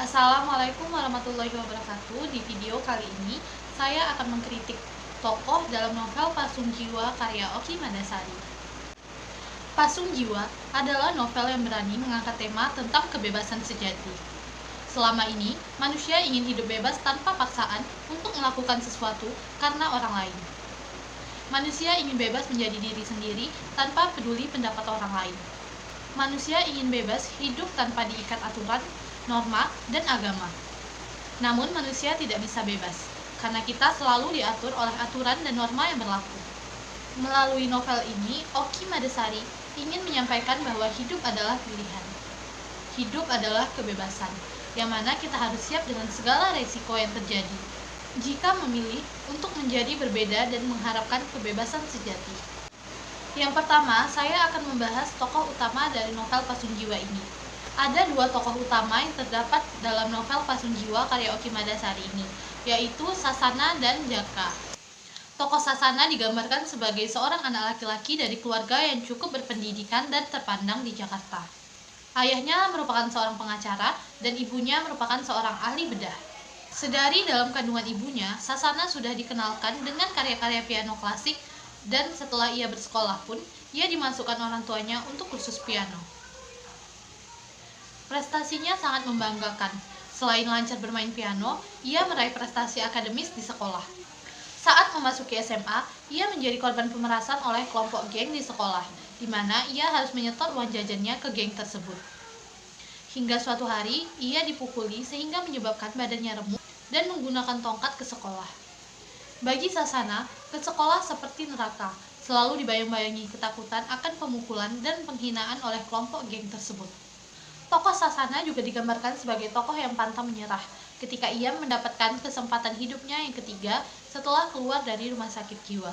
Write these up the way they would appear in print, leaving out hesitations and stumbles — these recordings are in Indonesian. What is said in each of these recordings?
Assalamualaikum warahmatullahi wabarakatuh. Di video kali ini, saya akan mengkritik tokoh dalam novel Pasung Jiwa karya Oki Madasari. Pasung Jiwa adalah novel yang berani mengangkat tema tentang kebebasan sejati. Selama ini, manusia ingin hidup bebas tanpa paksaan untuk melakukan sesuatu karena orang lain. Manusia ingin bebas menjadi diri sendiri tanpa peduli pendapat orang lain. Manusia ingin bebas hidup tanpa diikat aturan, norma, dan agama. Namun manusia tidak bisa bebas, karena kita selalu diatur oleh aturan dan norma yang berlaku. Melalui novel ini, Oki Madasari ingin menyampaikan bahwa hidup adalah pilihan. Hidup adalah kebebasan, yang mana kita harus siap dengan segala resiko yang terjadi jika memilih untuk menjadi berbeda dan mengharapkan kebebasan sejati. Yang pertama, saya akan membahas tokoh utama dari novel Pasung Jiwa ini. Ada dua tokoh utama yang terdapat dalam novel Pasung Jiwa karya Oki Madasari ini, yaitu Sasana dan Jaka. Tokoh Sasana digambarkan sebagai seorang anak laki-laki dari keluarga yang cukup berpendidikan dan terpandang di Jakarta. Ayahnya merupakan seorang pengacara dan ibunya merupakan seorang ahli bedah. Sedari dalam kandungan ibunya, Sasana sudah dikenalkan dengan karya-karya piano klasik dan setelah ia bersekolah pun, ia dimasukkan orang tuanya untuk kursus piano. Prestasinya sangat membanggakan. Selain lancar bermain piano, ia meraih prestasi akademis di sekolah. Saat memasuki SMA, ia menjadi korban pemerasan oleh kelompok geng di sekolah, di mana ia harus menyetor uang jajannya ke geng tersebut. Hingga suatu hari, ia dipukuli sehingga menyebabkan badannya remuk dan menggunakan tongkat ke sekolah. Bagi Sasana, ke sekolah seperti neraka, selalu dibayang-bayangi ketakutan akan pemukulan dan penghinaan oleh kelompok geng tersebut. Tokoh Sasana juga digambarkan sebagai tokoh yang pantang menyerah ketika ia mendapatkan kesempatan hidupnya yang ketiga setelah keluar dari rumah sakit jiwa.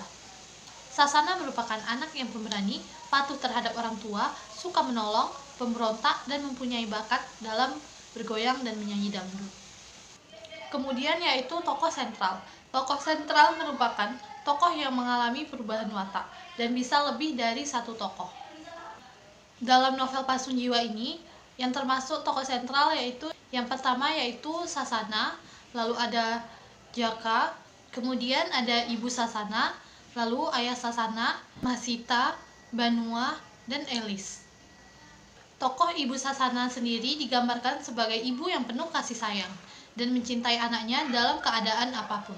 Sasana merupakan anak yang pemberani, patuh terhadap orang tua, suka menolong, pemberontak, dan mempunyai bakat dalam bergoyang dan menyanyi dangdut. Kemudian yaitu tokoh sentral. Tokoh sentral merupakan tokoh yang mengalami perubahan watak dan bisa lebih dari satu tokoh. Dalam novel Pasung Jiwa ini, yang termasuk tokoh sentral yaitu yang pertama yaitu Sasana, lalu ada Jaka, kemudian ada Ibu Sasana, lalu Ayah Sasana, Masita, Banua, dan Elis. Tokoh Ibu Sasana sendiri digambarkan sebagai ibu yang penuh kasih sayang dan mencintai anaknya dalam keadaan apapun.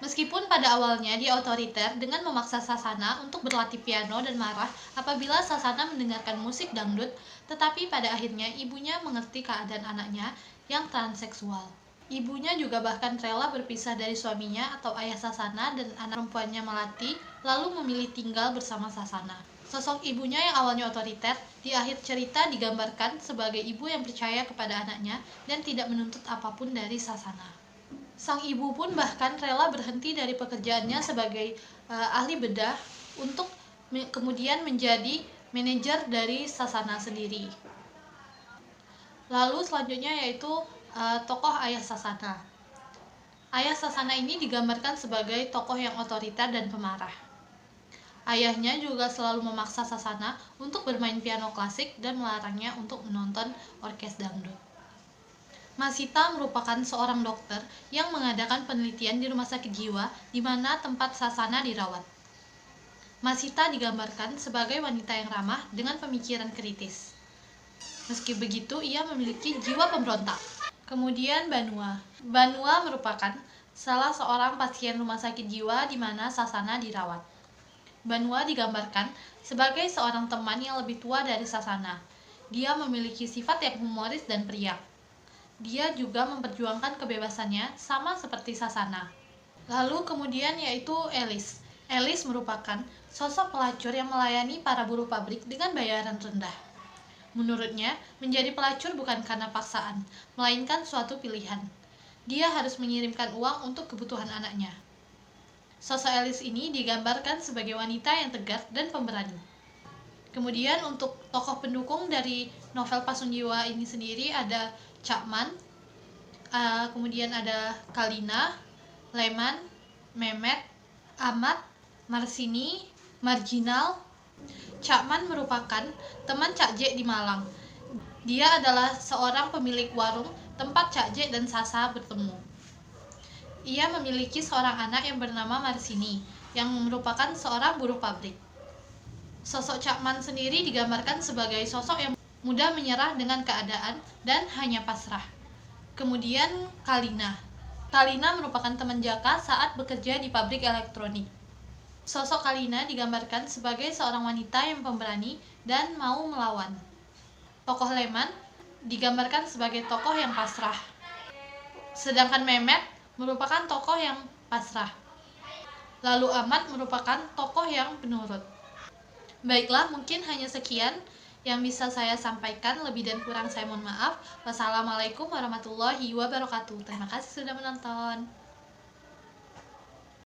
Meskipun pada awalnya dia otoriter dengan memaksa Sasana untuk berlatih piano dan marah apabila Sasana mendengarkan musik dangdut, tetapi pada akhirnya ibunya mengerti keadaan anaknya yang transseksual. Ibunya juga bahkan rela berpisah dari suaminya atau ayah Sasana dan anak perempuannya Melati, lalu memilih tinggal bersama Sasana. Sosok ibunya yang awalnya otoriter, di akhir cerita digambarkan sebagai ibu yang percaya kepada anaknya dan tidak menuntut apapun dari Sasana. Sang ibu pun bahkan rela berhenti dari pekerjaannya sebagai ahli bedah untuk kemudian menjadi manajer dari Sasana sendiri. Lalu selanjutnya yaitu tokoh Ayah Sasana. Ayah Sasana ini digambarkan sebagai tokoh yang otoriter dan pemarah. Ayahnya juga selalu memaksa Sasana untuk bermain piano klasik dan melarangnya untuk menonton orkes dangdut. Masita merupakan seorang dokter yang mengadakan penelitian di rumah sakit jiwa di mana tempat Sasana dirawat. Masita digambarkan sebagai wanita yang ramah dengan pemikiran kritis. Meski begitu, ia memiliki jiwa pemberontak. Kemudian Banua. Banua merupakan salah seorang pasien rumah sakit jiwa di mana Sasana dirawat. Banua digambarkan sebagai seorang teman yang lebih tua dari Sasana. Dia memiliki sifat yang humoris dan periak. Dia juga memperjuangkan kebebasannya sama seperti Sasana. Lalu kemudian yaitu Elis. Elis merupakan sosok pelacur yang melayani para buruh pabrik dengan bayaran rendah. Menurutnya, menjadi pelacur bukan karena paksaan, melainkan suatu pilihan. Dia harus mengirimkan uang untuk kebutuhan anaknya. Sosok Elis ini digambarkan sebagai wanita yang tegar dan pemberani. Kemudian untuk tokoh pendukung dari novel Pasung Jiwa ini sendiri ada Cakman, kemudian ada Kalina, Leman, Memet, Amat, Marsini, Marginal. Cakman merupakan teman Cak J di Malang. Dia adalah seorang pemilik warung tempat Cak J dan Sasa bertemu. Ia memiliki seorang anak yang bernama Marsini, yang merupakan seorang buruh pabrik. Sosok Cakman sendiri digambarkan sebagai sosok yang mudah menyerah dengan keadaan dan hanya pasrah. Kemudian Kalina. Kalina merupakan teman Jaka saat bekerja di pabrik elektronik. Sosok Kalina digambarkan sebagai seorang wanita yang pemberani dan mau melawan. Tokoh Leman digambarkan sebagai tokoh yang pasrah. Sedangkan Mehmet merupakan tokoh yang pasrah. Lalu Ahmad merupakan tokoh yang penurut. Baiklah, mungkin hanya sekian yang bisa saya sampaikan. Lebih dan kurang saya mohon maaf. Wassalamualaikum warahmatullahi wabarakatuh. Terima kasih sudah menonton.